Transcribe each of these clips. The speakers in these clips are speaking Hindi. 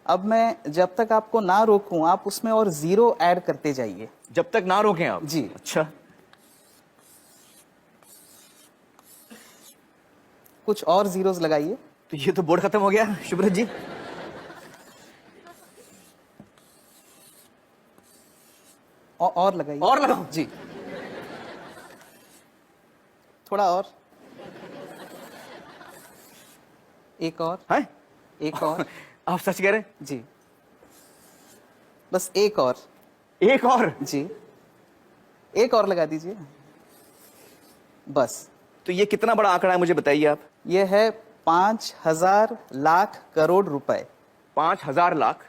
अब मैं जब तक आपको ना रोकूं, आप उसमें और 0 ऐड करते जाइए। जब तक ना रोकें आप? जी। अच्छा, कुछ और जीरोस लगाइए। तो ये तो बोर्ड खत्म हो गया शुभ्रत जी। और लगाइए। और लगाओ जी, थोड़ा और, एक और है। एक और। आप सच कह रहे हैं? जी, बस एक और। एक और? जी, एक और लगा दीजिए बस। तो ये कितना बड़ा आंकड़ा है मुझे बताइए आप। ये है 5,000 लाख करोड़ रुपए। 5,000 लाख?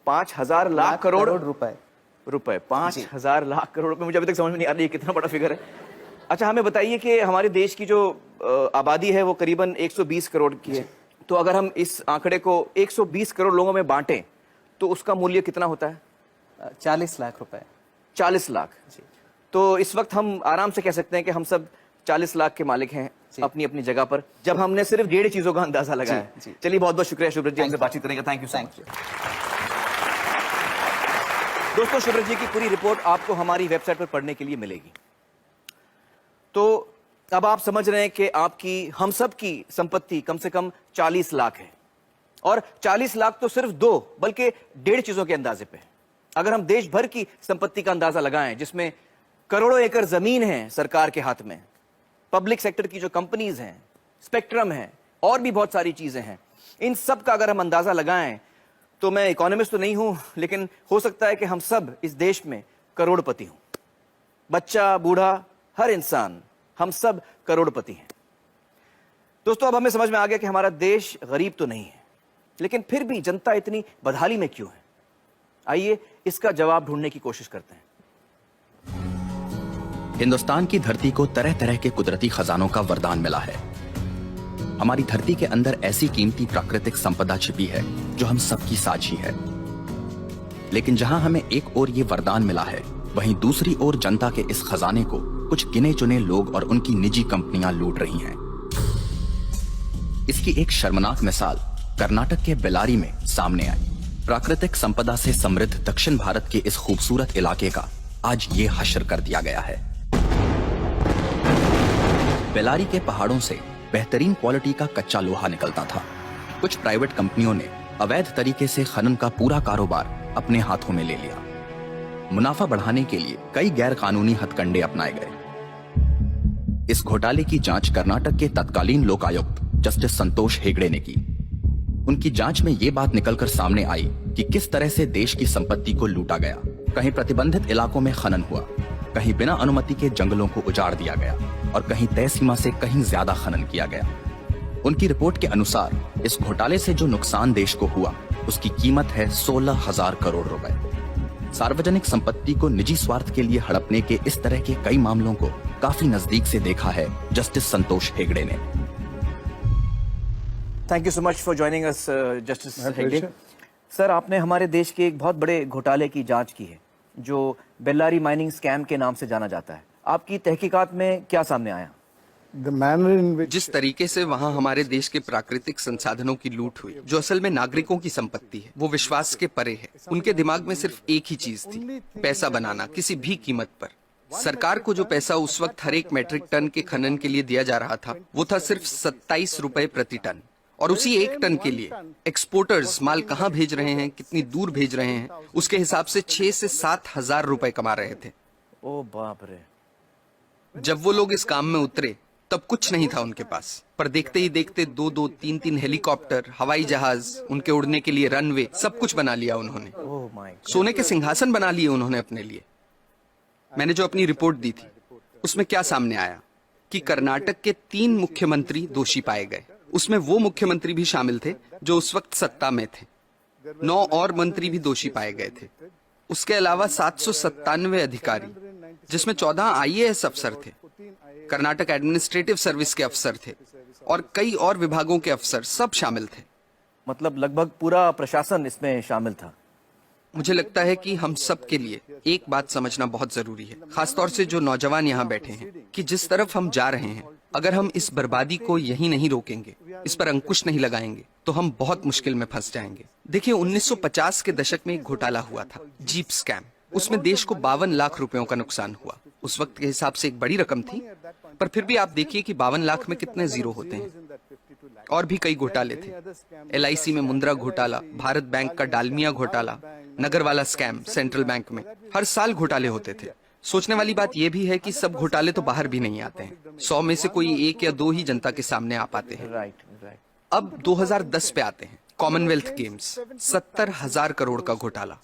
5,000 लाख करोड़ रुपए। रुपए 5,000 लाख करोड़ रुपए। मुझे अभी तक समझ में नहीं आ रही है कितना बड़ा फिगर है। अच्छा, हमें बताइए कि हमारे देश की जो आबादी है वो करीबन 120 करोड़ की है। तो अगर हम इस आंकड़े को 120 करोड़ लोगों में बांटें तो उसका मूल्य कितना होता है? 40 लाख रुपए। 40 लाख। जी। तो इस वक्त हम आराम से कह सकते हैं कि हम सब 40 लाख के मालिक हैं अपनी अपनी जगह पर, जब हमने सिर्फ 1.5 चीजों का अंदाजा लगाया। चलिए, बहुत बहुत शुक्रिया शुभ्रत जी हमसे बातचीत करने का। Thank you so much. दोस्तों, शुभ्रत जी की पूरी रिपोर्ट आपको हमारी वेबसाइट पर पढ़ने के लिए मिलेगी। तो अब आप समझ रहे हैं कि आपकी, हम सब की संपत्ति कम से कम 40 लाख है, और 40 लाख तो सिर्फ 2 बल्कि 1.5 चीजों के अंदाजे पे है। अगर हम देश भर की संपत्ति का अंदाजा लगाएं, जिसमें करोड़ों एकड़ जमीन है सरकार के हाथ में, पब्लिक सेक्टर की जो कंपनीज हैं, स्पेक्ट्रम है, और भी बहुत सारी चीजें हैं, इन सब का अगर हम अंदाजा लगाएं, तो मैं इकोनॉमिस्ट तो नहीं हूं, लेकिन हो सकता है कि हम सब इस देश में करोड़पति हों। बच्चा, बूढ़ा, हर इंसान, हम सब करोड़पति हैं। दोस्तों, अब हमें समझ में आ गया कि हमारा देश गरीब तो नहीं है, लेकिन फिर भी जनता इतनी बदहाली में क्यों है? आइए इसका जवाब ढूंढने की कोशिश करते हैं। हिंदुस्तान की धरती को तरह तरह के कुदरती खजानों का वरदान मिला है। हमारी धरती के अंदर ऐसी कीमती प्राकृतिक संपदा छिपी है जो हम सबकी साझी है। लेकिन जहां हमें एक ओर ये वरदान मिला है, वहीं दूसरी ओर जनता के इस खजाने को कुछ गिने चुने लोग और उनकी निजी कंपनियां लूट रही हैं। इसकी एक शर्मनाक मिसाल कर्नाटक के बेलारी में सामने आई। प्राकृतिक संपदा से समृद्ध दक्षिण भारत के इस खूबसूरत इलाके का आज ये हश्र कर दिया गया है। बेलारी के पहाड़ों से बेहतरीन क्वालिटी का कच्चा लोहा निकलता था। कुछ प्राइवेट कंपनियों ने अवैध तरीके से खनन का पूरा कारोबार अपने हाथों में ले लिया। मुनाफा बढ़ाने के लिए कई गैर कानूनी हथकंडे अपनाए गए। इस घोटाले की जांच कर्नाटक के तत्कालीन लोकायुक्त जस्टिस संतोष हेगड़े ने की। उनकी जांच में ये बात निकलकर सामने आई कि किस तरह से देश की संपत्ति को लूटा गया। कहीं प्रतिबंधित इलाकों में खनन हुआ, कहीं बिना अनुमति के जंगलों को उजाड़ दिया गया, और कहीं तय सीमा से कहीं ज्यादा खनन किया गया। उनकी रिपोर्ट के अनुसार इस घोटाले से जो नुकसान देश को हुआ, उसकी कीमत है 16,000 करोड़ रुपए। सार्वजनिक संपत्ति को निजी स्वार्थ के लिए हड़पने के इस तरह के कई मामलों को काफी नजदीक से देखा है जस्टिस संतोष हेगड़े ने। Thank you so much for joining us justice Hegde. Sir, आपने हमारे देश के एक बहुत बड़े घोटाले की जांच की है, जो बेल्लारी माइनिंग स्कैम के नाम से जाना जाता है। आपकी तहकीकात में क्या सामने आया? जिस तरीके से वहाँ हमारे देश के प्राकृतिक संसाधनों की लूट हुई, जो असल में नागरिकों की संपत्ति है, वो विश्वास के परे है। उनके दिमाग में सिर्फ एक ही चीज थी, पैसा बनाना किसी भी कीमत पर। सरकार को जो पैसा उस वक्त हर एक मेट्रिक टन के खनन के लिए दिया जा रहा था, वो था सिर्फ 27 रुपए प्रति टन। और उसी 1 टन के लिए एक्सपोर्टर्स माल कहाँ भेज रहे हैं, कितनी दूर भेज रहे हैं, उसके हिसाब से 6 से 7 हजार रुपए कमा रहे थे। ओ बाप रे। जब वो लोग इस काम में उतरे तब कुछ नहीं था उनके पास, पर देखते ही देखते 2-2, 3-3 हेलीकॉप्टर, हवाई जहाज, उनके उड़ने के लिए रनवे, सब कुछ बना लिया उन्होंने। सोने के सिंहासन बना लिए उन्होंने अपने लिए। मैंने जो अपनी रिपोर्ट दी थी, उसमें क्या सामने आया कि कर्नाटक के 3 मुख्यमंत्री दोषी पाए गए। उसमें वो मुख्यमंत्री भी शामिल थे जो उस वक्त सत्ता में थे। 9 और मंत्री भी दोषी पाए गए थे। उसके अलावा 797 अधिकारी, जिसमें 14 IAS अफसर थे, कर्नाटक एडमिनिस्ट्रेटिव सर्विस के अफसर थे, और कई और विभागों के अफसर, सब शामिल थे। मतलब लगभग पूरा प्रशासन इसमें शामिल था। मुझे लगता है कि हम सब के लिए एक बात समझना बहुत जरूरी है, खासतौर से जो नौजवान यहाँ बैठे हैं, कि जिस तरफ हम जा रहे हैं अगर हम इस बर्बादी को यहीं नहीं रोकेंगे, इस पर अंकुश नहीं लगाएंगे, तो हम बहुत मुश्किल में फंस जाएंगे। देखिए, 1950 के दशक में एक घोटाला हुआ था, जीप स्कैम। उसमें देश को 52 लाख रुपयों का नुकसान हुआ। उस वक्त के हिसाब से एक बड़ी रकम थी, पर फिर भी आप देखिए कि 52 लाख में कितने जीरो होते हैं। और भी कई घोटाले थे, LIC में मुंद्रा घोटाला, भारत बैंक का डालमिया घोटाला, नगरवाला स्कैम सेंट्रल बैंक में। हर साल घोटाले होते थे। सोचने वाली बात यह भी है कि सब घोटाले तो बाहर भी नहीं आते हैं। 100 में से कोई 1 या 2 ही जनता के सामने आ पाते हैं। राइट। अब 2010 पे आते हैं। कॉमनवेल्थ गेम्स, 70,000 करोड़ का घोटाला।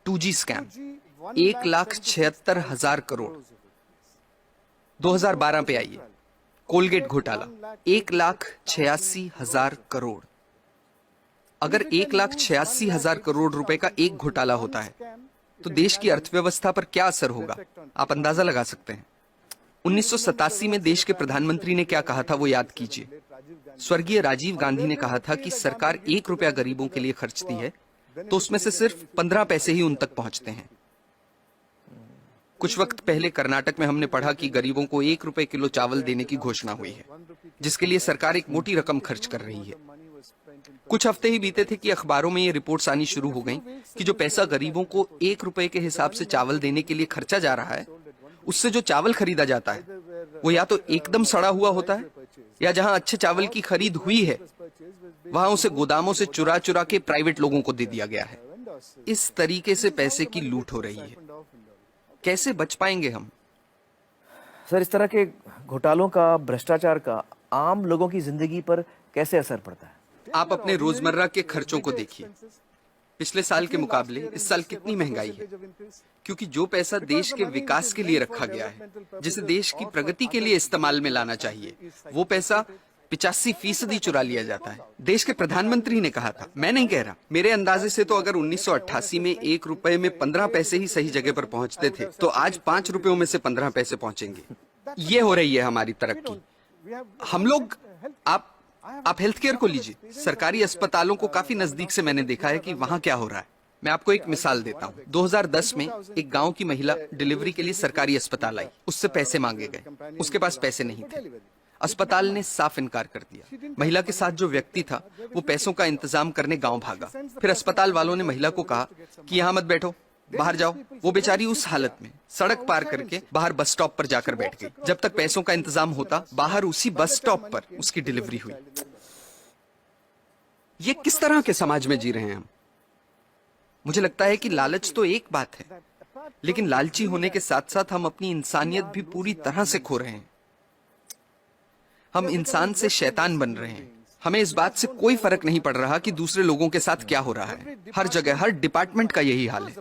2G scam, 1,76,000 crore. 2012 पे आइए, कोलगेट घोटाला, 1,86,000 करोड़। अगर 1,86,000 करोड़ रुपए का एक घोटाला होता है तो देश की अर्थव्यवस्था पर क्या असर होगा, आप अंदाजा लगा सकते हैं। 1987 में देश के प्रधानमंत्री ने क्या कहा था वो याद कीजिए। स्वर्गीय राजीव गांधी ने कहा था कि सरकार 1 रुपया गरीबों के लिए खर्चती है तो उसमें से सिर्फ 15 पैसे ही उन तक पहुंचते हैं। कुछ वक्त पहले कर्नाटक में हमने पढ़ा कि गरीबों को 1 रुपए किलो चावल देने की घोषणा हुई है, जिसके लिए सरकार एक मोटी रकम खर्च कर रही है। कुछ हफ्ते ही बीते थे कि अखबारों में ये रिपोर्ट्स आनी शुरू हो गईं कि जो पैसा गरीबों को 1 रुपए के हिसाब से चावल देने के लिए खर्चा जा रहा है, उससे जो चावल खरीदा जाता है वो या तो एकदम सड़ा हुआ होता है, या जहां अच्छे चावल की खरीद हुई है वहां उसे गोदामों से चुरा चुरा के प्राइवेट लोगों को दे दिया गया है। इस तरीके से पैसे की लूट हो रही है। कैसे बच पाएंगे हम? सर, इस तरह के घोटालों का, भ्रष्टाचार का आम लोगों की जिंदगी पर कैसे असर पड़ता है? आप अपने रोजमर्रा के खर्चों को देखिए। पिछले साल के मुकाबले इस साल कितनी महंगाई है, क्योंकि जो पैसा देश के विकास के लिए रखा गया है, जिसे देश की प्रगति के लिए इस्तेमाल में लाना चाहिए, वो पैसा 85% चुरा लिया जाता है। देश के प्रधानमंत्री ने कहा था, मैं नहीं कह रहा, मेरे अंदाजे से तो अगर 1988 में 1 रुपए में 15 पैसे ही सही जगह पर पहुंचते थे तो आज 5 रुपयों में से 15 पैसे पहुंचेंगे। ये हो रही है हमारी तरक्की। हम लोग, आप हेल्थ केयर को लीजिए, सरकारी अस्पतालों को काफी नजदीक से मैंने देखा है कि वहां क्या हो रहा है। मैं आपको एक मिसाल देता हूँ। 2010 में एक गांव की महिला डिलीवरी के लिए सरकारी अस्पताल आई। उससे पैसे मांगे गए, उसके पास पैसे नहीं थे। अस्पताल ने साफ इनकार कर दिया। महिला के साथ जो व्यक्ति था वो पैसों का इंतजाम करने गांव भागा। फिर अस्पताल वालों ने महिला को कहा कि यहाँ मत बैठो, बाहर जाओ। वो बेचारी उस हालत में सड़क पार करके बाहर बस स्टॉप पर जाकर बैठ गई। जब तक पैसों का इंतजाम होता, बाहर उसी बस स्टॉप पर उसकी डिलीवरी हुई। ये किस तरह के समाज में जी रहे हैं हम? मुझे लगता है कि लालच तो एक बात है, लेकिन लालची होने के साथ साथ हम अपनी इंसानियत भी पूरी तरह से खो रहे हैं। हम इंसान से शैतान बन रहे हैं। हमें इस बात से कोई फर्क नहीं पड़ रहा कि दूसरे लोगों के साथ क्या हो रहा है। हर जगह, हर डिपार्टमेंट का यही हाल है।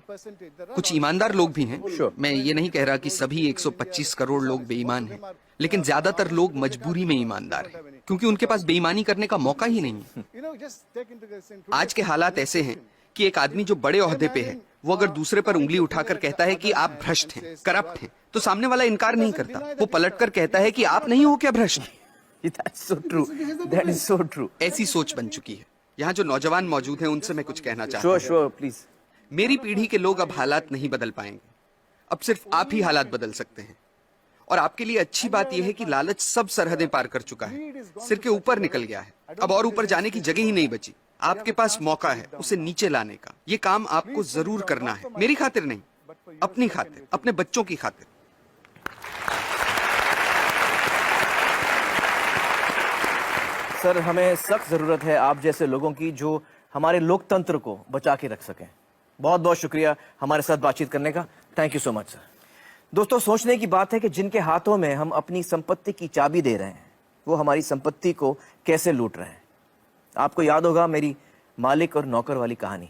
कुछ ईमानदार लोग भी हैं। मैं ये नहीं कह रहा कि सभी 125 करोड़ लोग बेईमान हैं, लेकिन ज्यादातर लोग मजबूरी में ईमानदार हैं, क्योंकि उनके पास बेईमानी करने का मौका ही नहीं है। आज के हालात ऐसे हैं कि एक आदमी जो बड़े ओहदे पे है, वो अगर दूसरे पर उंगली उठाकर कहता है कि आप भ्रष्ट हैं, करप्ट हैं, तो सामने वाला इनकार नहीं करता। वो पलटकर कहता है कि आप नहीं हो क्या भ्रष्ट? That's so true. That is so true. ऐसी सोच बन चुकी है। यहाँ जो नौजवान मौजूद हैं उनसे मैं कुछ कहना चाहता हूँ। Sure, please. मेरी पीढ़ी के लोग अब हालात नहीं बदल पाएंगे। अब सिर्फ आप ही हालात बदल सकते हैं। और आपके लिए अच्छी बात यह है कि लालच सब सरहदें पार कर चुका है, सिर के ऊपर निकल गया है। अब और ऊपर जाने की जगह ही नहीं बची। आपके पास मौका है उसे नीचे लाने का। ये काम आपको जरूर करना है, मेरी खातिर नहीं, अपनी खातिर, अपने बच्चों की खातिर। सर, हमें सख्त जरूरत है आप जैसे लोगों की जो हमारे लोकतंत्र को बचा के रख सकें। बहुत बहुत शुक्रिया हमारे साथ बातचीत करने का। Thank you so much sir. दोस्तों, सोचने की बात है कि जिनके हाथों में हम अपनी संपत्ति की चाबी दे रहे हैं, वो हमारी संपत्ति को कैसे लूट रहे हैं। आपको याद होगा मेरी मालिक और नौकर वाली कहानी।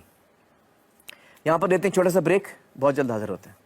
यहां पर देते हैं छोटा सा ब्रेक, बहुत जल्द हाजिर होते हैं।